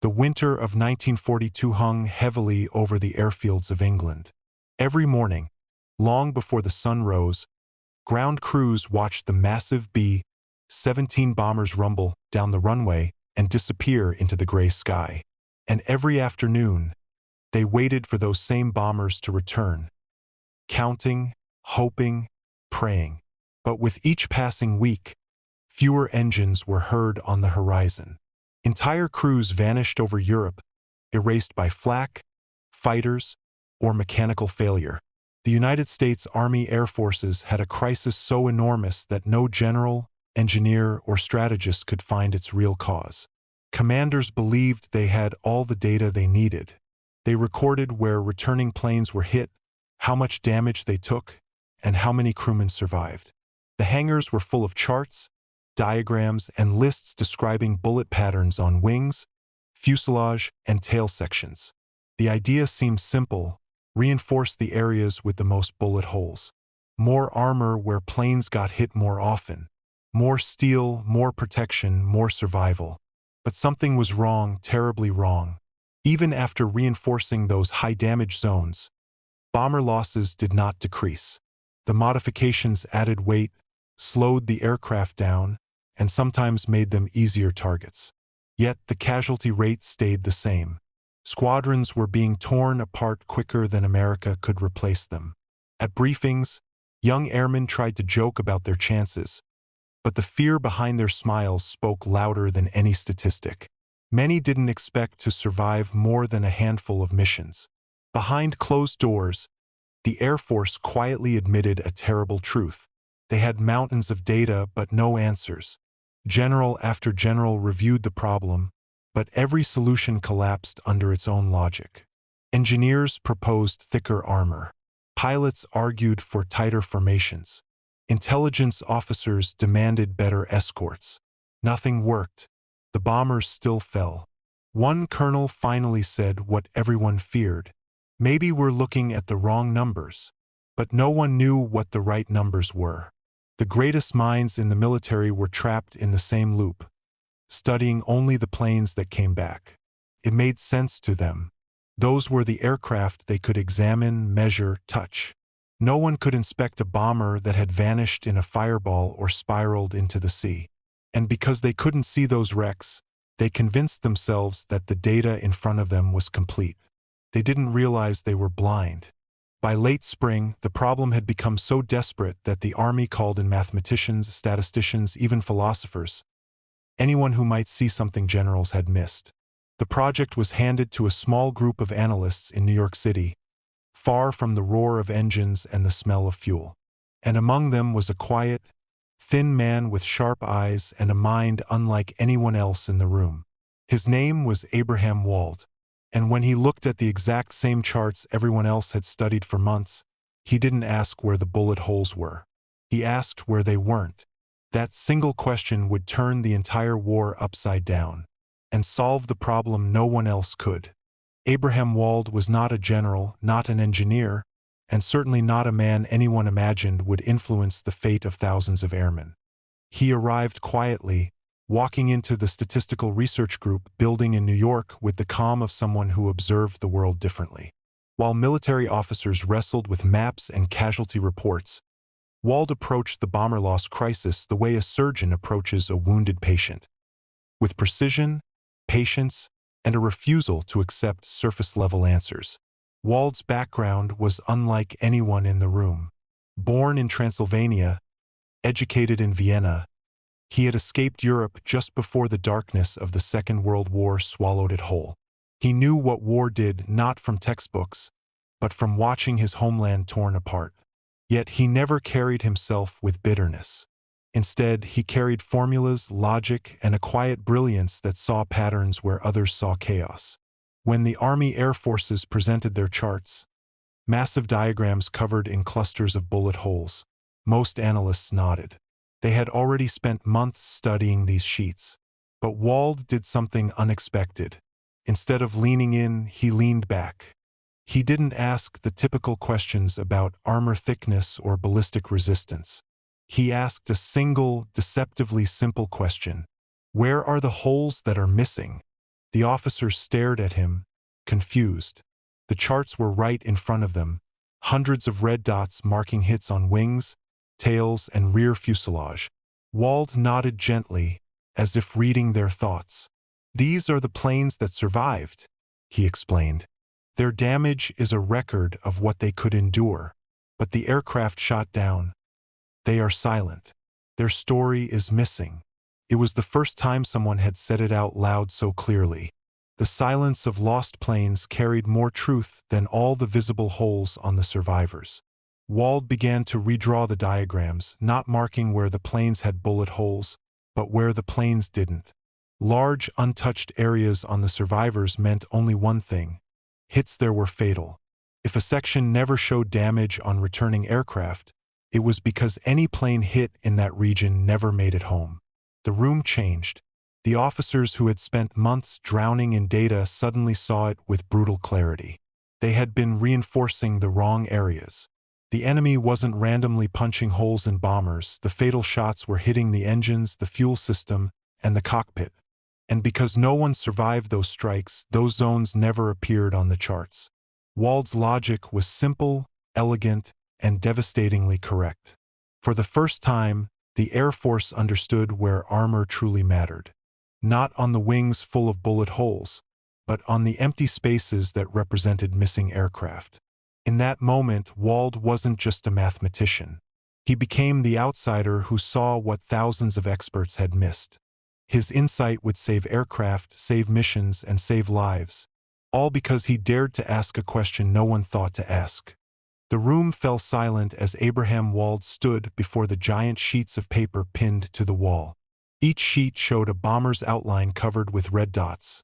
The winter of 1942 hung heavily over the airfields of England. Every morning, long before the sun rose, ground crews watched the massive B-17 bombers rumble down the runway and disappear into the gray sky. And every afternoon, they waited for those same bombers to return, counting, hoping, praying. But with each passing week, fewer engines were heard on the horizon. Entire crews vanished over Europe, erased by flak, fighters, or mechanical failure. The United States Army Air Forces had a crisis so enormous that no general, engineer, or strategist could find its real cause. Commanders believed they had all the data they needed. They recorded where returning planes were hit, how much damage they took, and how many crewmen survived. The hangars were full of charts, diagrams, and lists describing bullet patterns on wings, fuselage, and tail sections. The idea seemed simple: reinforce the areas with the most bullet holes. More armor where planes got hit more often. More steel, more protection, more survival. But something was wrong, terribly wrong. Even after reinforcing those high-damage zones, bomber losses did not decrease. The modifications added weight, slowed the aircraft down, and sometimes made them easier targets. Yet the casualty rate stayed the same. Squadrons were being torn apart quicker than America could replace them. At briefings, young airmen tried to joke about their chances, but the fear behind their smiles spoke louder than any statistic. Many didn't expect to survive more than a handful of missions. Behind closed doors, the Air Force quietly admitted a terrible truth. They had mountains of data but no answers. General after general reviewed the problem, but every solution collapsed under its own logic. Engineers proposed thicker armor. Pilots argued for tighter formations. Intelligence officers demanded better escorts. Nothing worked. The bombers still fell. One colonel finally said what everyone feared: maybe we're looking at the wrong numbers. But no one knew what the right numbers were. The greatest minds in the military were trapped in the same loop, studying only the planes that came back. It made sense to them. Those were the aircraft they could examine, measure, touch. No one could inspect a bomber that had vanished in a fireball or spiraled into the sea. And because they couldn't see those wrecks, they convinced themselves that the data in front of them was complete. They didn't realize they were blind. By late spring, the problem had become so desperate that the Army called in mathematicians, statisticians, even philosophers, anyone who might see something generals had missed. The project was handed to a small group of analysts in New York City, far from the roar of engines and the smell of fuel. And among them was a quiet, thin man with sharp eyes and a mind unlike anyone else in the room. His name was Abraham Wald. And when he looked at the exact same charts everyone else had studied for months, he didn't ask where the bullet holes were. He asked where they weren't. That single question would turn the entire war upside down and solve the problem no one else could. Abraham Wald was not a general, not an engineer, and certainly not a man anyone imagined would influence the fate of thousands of airmen. He arrived quietly, walking into the statistical research group building in New York with the calm of someone who observed the world differently. While military officers wrestled with maps and casualty reports, Wald approached the bomber loss crisis the way a surgeon approaches a wounded patient, with precision, patience, and a refusal to accept surface-level answers. Wald's background was unlike anyone in the room. Born in Transylvania, educated in Vienna, he had escaped Europe just before the darkness of the Second World War swallowed it whole. He knew what war did not from textbooks, but from watching his homeland torn apart. Yet he never carried himself with bitterness. Instead, he carried formulas, logic, and a quiet brilliance that saw patterns where others saw chaos. When the Army Air Forces presented their charts, massive diagrams covered in clusters of bullet holes, most analysts nodded. They had already spent months studying these sheets. But Wald did something unexpected. Instead of leaning in, he leaned back. He didn't ask the typical questions about armor thickness or ballistic resistance. He asked a single, deceptively simple question: where are the holes that are missing? The officers stared at him, confused. The charts were right in front of them, hundreds of red dots marking hits on wings, tails, and rear fuselage. Wald nodded gently, as if reading their thoughts. "These are the planes that survived," he explained. "Their damage is a record of what they could endure. But the aircraft shot down. They are silent. Their story is missing." It was the first time someone had said it out loud so clearly. The silence of lost planes carried more truth than all the visible holes on the survivors. Wald began to redraw the diagrams, not marking where the planes had bullet holes, but where the planes didn't. Large, untouched areas on the survivors meant only one thing: hits there were fatal. If a section never showed damage on returning aircraft, it was because any plane hit in that region never made it home. The room changed. The officers who had spent months drowning in data suddenly saw it with brutal clarity. They had been reinforcing the wrong areas. The enemy wasn't randomly punching holes in bombers. The fatal shots were hitting the engines, the fuel system, and the cockpit. And because no one survived those strikes, those zones never appeared on the charts. Wald's logic was simple, elegant, and devastatingly correct. For the first time, the Air Force understood where armor truly mattered. Not on the wings full of bullet holes, but on the empty spaces that represented missing aircraft. In that moment, Wald wasn't just a mathematician. He became the outsider who saw what thousands of experts had missed. His insight would save aircraft, save missions, and save lives, all because he dared to ask a question no one thought to ask. The room fell silent as Abraham Wald stood before the giant sheets of paper pinned to the wall. Each sheet showed a bomber's outline covered with red dots,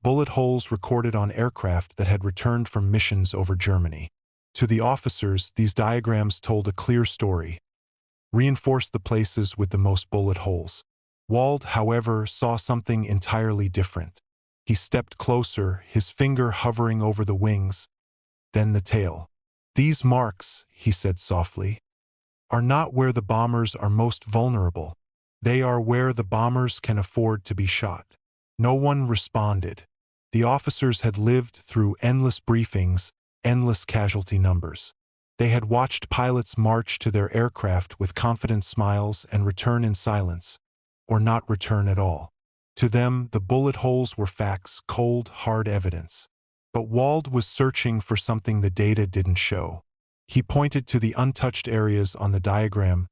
bullet holes recorded on aircraft that had returned from missions over Germany. To the officers, these diagrams told a clear story: reinforce the places with the most bullet holes. Wald, however, saw something entirely different. He stepped closer, his finger hovering over the wings, then the tail. "These marks," he said softly, "are not where the bombers are most vulnerable. They are where the bombers can afford to be shot." No one responded. The officers had lived through endless briefings, endless casualty numbers. They had watched pilots march to their aircraft with confident smiles and return in silence, or not return at all. To them, the bullet holes were facts, cold, hard evidence. But Wald was searching for something the data didn't show. He pointed to the untouched areas on the diagram,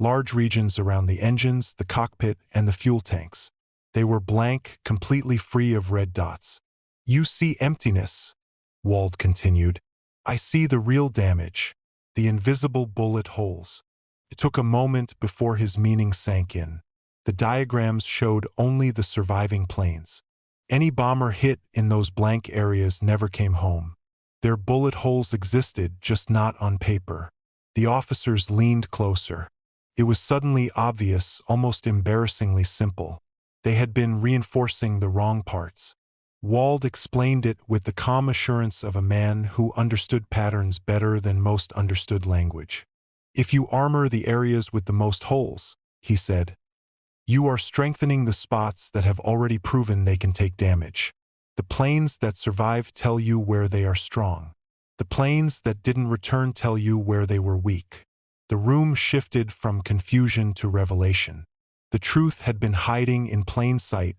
large regions around the engines, the cockpit, and the fuel tanks. They were blank, completely free of red dots. "You see emptiness," Wald continued. "I see the real damage, the invisible bullet holes." It took a moment before his meaning sank in. The diagrams showed only the surviving planes. Any bomber hit in those blank areas never came home. Their bullet holes existed, just not on paper. The officers leaned closer. It was suddenly obvious, almost embarrassingly simple. They had been reinforcing the wrong parts. Wald explained it with the calm assurance of a man who understood patterns better than most understood language. "If you armor the areas with the most holes," he said, "you are strengthening the spots that have already proven they can take damage. The planes that survive tell you where they are strong. The planes that didn't return tell you where they were weak." The room shifted from confusion to revelation. The truth had been hiding in plain sight,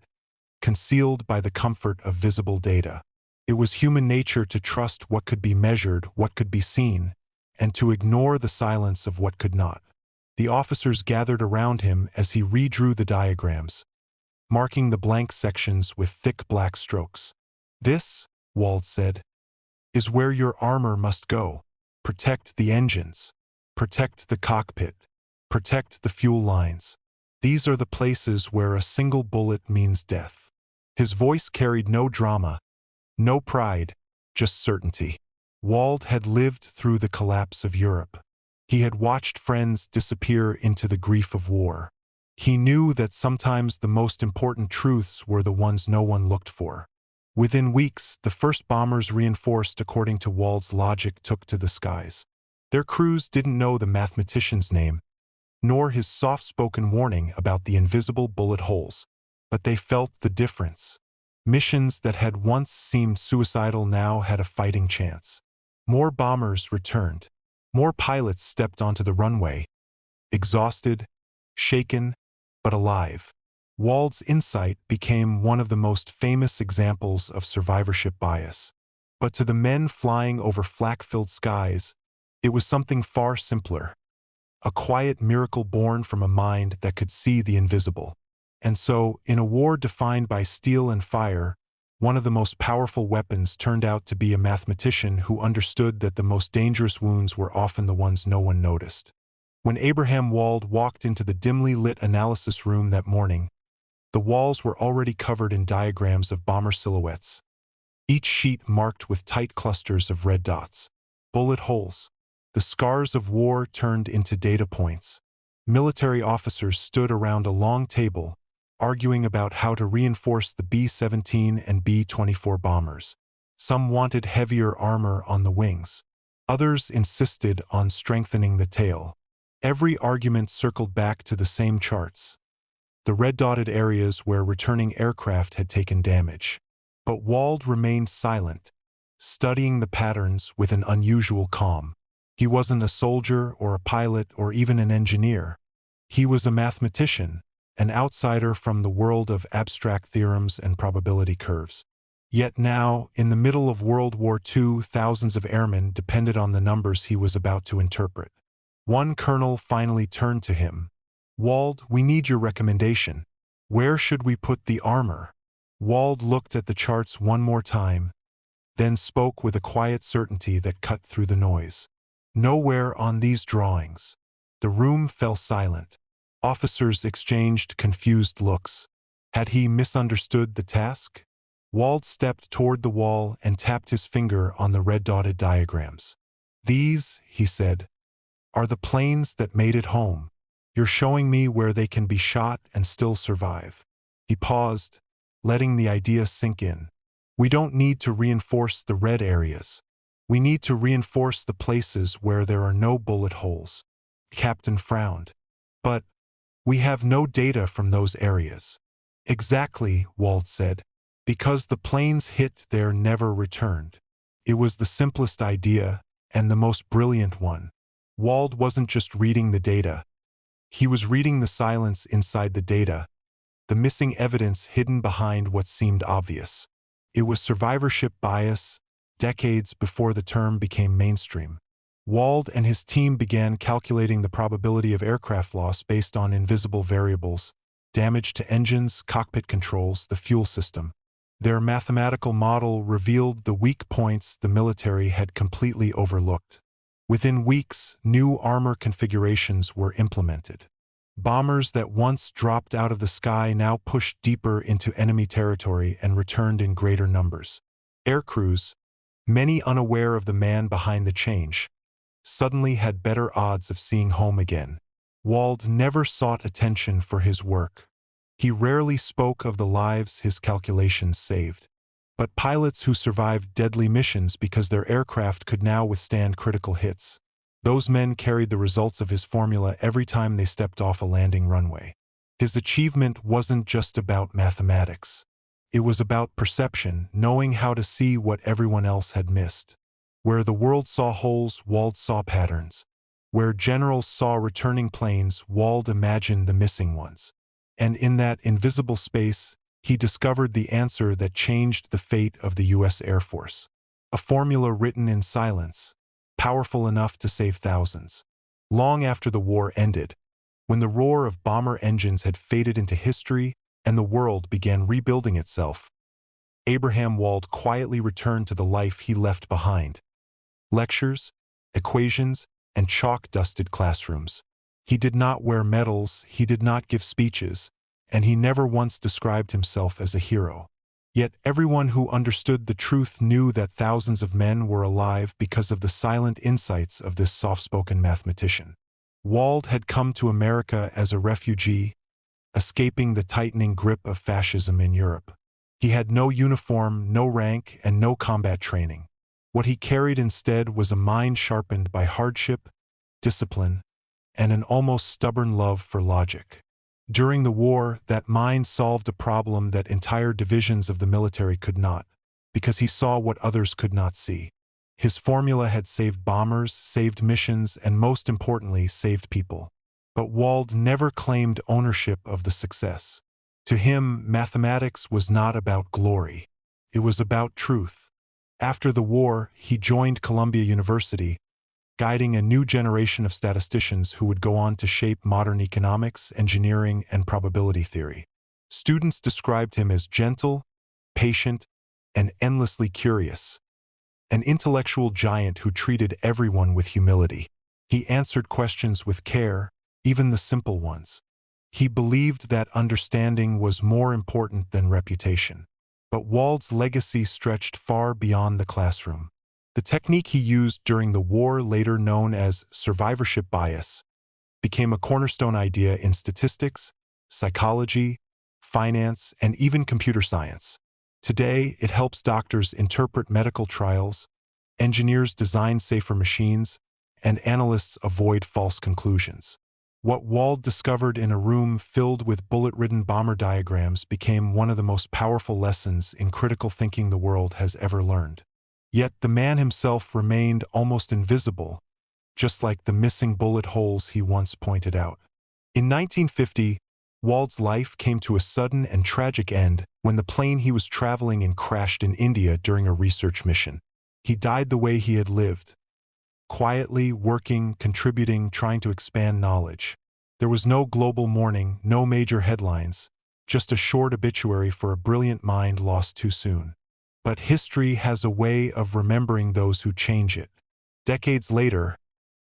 concealed by the comfort of visible data. It was human nature to trust what could be measured, what could be seen, and to ignore the silence of what could not. The officers gathered around him as he redrew the diagrams, marking the blank sections with thick black strokes. "This," Wald said, "is where your armor must go. Protect the engines. Protect the cockpit. Protect the fuel lines. These are the places where a single bullet means death." His voice carried no drama, no pride, just certainty. Wald had lived through the collapse of Europe. He had watched friends disappear into the grief of war. He knew that sometimes the most important truths were the ones no one looked for. Within weeks, the first bombers reinforced according to Wald's logic took to the skies. Their crews didn't know the mathematician's name, nor his soft-spoken warning about the invisible bullet holes, but they felt the difference. Missions that had once seemed suicidal now had a fighting chance. More bombers returned. More pilots stepped onto the runway, exhausted, shaken, but alive. Wald's insight became one of the most famous examples of survivorship bias. But to the men flying over flak-filled skies, it was something far simpler. A quiet miracle born from a mind that could see the invisible. And so, in a war defined by steel and fire, one of the most powerful weapons turned out to be a mathematician who understood that the most dangerous wounds were often the ones no one noticed. When Abraham Wald walked into the dimly lit analysis room that morning, the walls were already covered in diagrams of bomber silhouettes, each sheet marked with tight clusters of red dots, bullet holes. The scars of war turned into data points. Military officers stood around a long table, arguing about how to reinforce the B-17 and B-24 bombers. Some wanted heavier armor on the wings. Others insisted on strengthening the tail. Every argument circled back to the same charts, the red-dotted areas where returning aircraft had taken damage. But Wald remained silent, studying the patterns with an unusual calm. He wasn't a soldier or a pilot or even an engineer. He was a mathematician, an outsider from the world of abstract theorems and probability curves. Yet now, in the middle of World War II, thousands of airmen depended on the numbers he was about to interpret. One colonel finally turned to him. "Wald, we need your recommendation. Where should we put the armor?" Wald looked at the charts one more time, then spoke with a quiet certainty that cut through the noise. "Nowhere on these drawings." The room fell silent. Officers exchanged confused looks. Had he misunderstood the task? Wald stepped toward the wall and tapped his finger on the red-dotted diagrams. "These," he said, "are the planes that made it home. You're showing me where they can be shot and still survive." He paused, letting the idea sink in. "We don't need to reinforce the red areas. We need to reinforce the places where there are no bullet holes." The captain frowned. "But we have no data from those areas." "Exactly," Wald said. "Because the planes hit there never returned." It was the simplest idea, and the most brilliant one. Wald wasn't just reading the data. He was reading the silence inside the data, the missing evidence hidden behind what seemed obvious. It was survivorship bias, decades before the term became mainstream. Wald and his team began calculating the probability of aircraft loss based on invisible variables, damage to engines, cockpit controls, the fuel system. Their mathematical model revealed the weak points the military had completely overlooked. Within weeks, new armor configurations were implemented. Bombers that once dropped out of the sky now pushed deeper into enemy territory and returned in greater numbers. Aircrews, many unaware of the man behind the change, suddenly had better odds of seeing home again. Wald never sought attention for his work. He rarely spoke of the lives his calculations saved. But pilots who survived deadly missions because their aircraft could now withstand critical hits. Those men carried the results of his formula every time they stepped off a landing runway. His achievement wasn't just about mathematics. It was about perception, knowing how to see what everyone else had missed. Where the world saw holes, Wald saw patterns. Where generals saw returning planes, Wald imagined the missing ones. And in that invisible space, he discovered the answer that changed the fate of the U.S. Air Force. A formula written in silence, powerful enough to save thousands. Long after the war ended, when the roar of bomber engines had faded into history and the world began rebuilding itself, Abraham Wald quietly returned to the life he left behind. Lectures, equations, and chalk-dusted classrooms. He did not wear medals, he did not give speeches, and he never once described himself as a hero. Yet everyone who understood the truth knew that thousands of men were alive because of the silent insights of this soft-spoken mathematician. Wald had come to America as a refugee, escaping the tightening grip of fascism in Europe. He had no uniform, no rank, and no combat training. What he carried instead was a mind sharpened by hardship, discipline, and an almost stubborn love for logic. During the war, that mind solved a problem that entire divisions of the military could not, because he saw what others could not see. His formula had saved bombers, saved missions, and most importantly, saved people. But Wald never claimed ownership of the success. To him, mathematics was not about glory. It was about truth. After the war, he joined Columbia University, guiding a new generation of statisticians who would go on to shape modern economics, engineering, and probability theory. Students described him as gentle, patient, and endlessly curious, an intellectual giant who treated everyone with humility. He answered questions with care, even the simple ones. He believed that understanding was more important than reputation. But Wald's legacy stretched far beyond the classroom. The technique he used during the war, later known as survivorship bias, became a cornerstone idea in statistics, psychology, finance, and even computer science. Today, it helps doctors interpret medical trials, engineers design safer machines, and analysts avoid false conclusions. What Wald discovered in a room filled with bullet-ridden bomber diagrams became one of the most powerful lessons in critical thinking the world has ever learned. Yet the man himself remained almost invisible, just like the missing bullet holes he once pointed out. In 1950, Wald's life came to a sudden and tragic end when the plane he was traveling in crashed in India during a research mission. He died the way he had lived, quietly working, contributing, trying to expand knowledge. There was no global mourning, no major headlines, just a short obituary for a brilliant mind lost too soon. But history has a way of remembering those who change it. Decades later,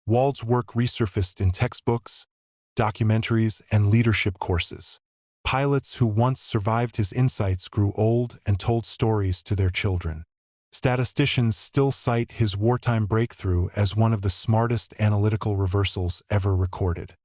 Wald's work resurfaced in textbooks, documentaries, and leadership courses. Pilots who once survived his insights grew old and told stories to their children. Statisticians still cite his wartime breakthrough as one of the smartest analytical reversals ever recorded.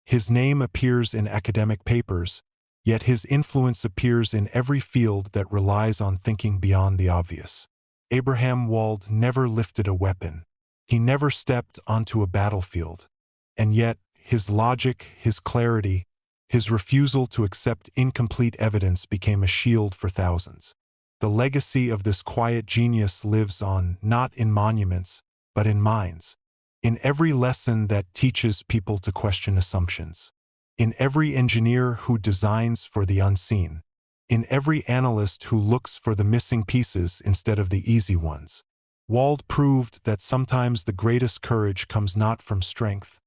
His name appears in academic papers, yet his influence appears in every field that relies on thinking beyond the obvious. Abraham Wald never lifted a weapon. He never stepped onto a battlefield. And yet, his logic, his clarity, his refusal to accept incomplete evidence became a shield for thousands. The legacy of this quiet genius lives on, not in monuments, but in minds. In every lesson that teaches people to question assumptions. In every engineer who designs for the unseen. In every analyst who looks for the missing pieces instead of the easy ones. Wald proved that sometimes the greatest courage comes not from strength,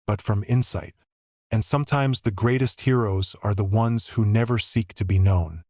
but from insight. And sometimes the greatest heroes are the ones who never seek to be known.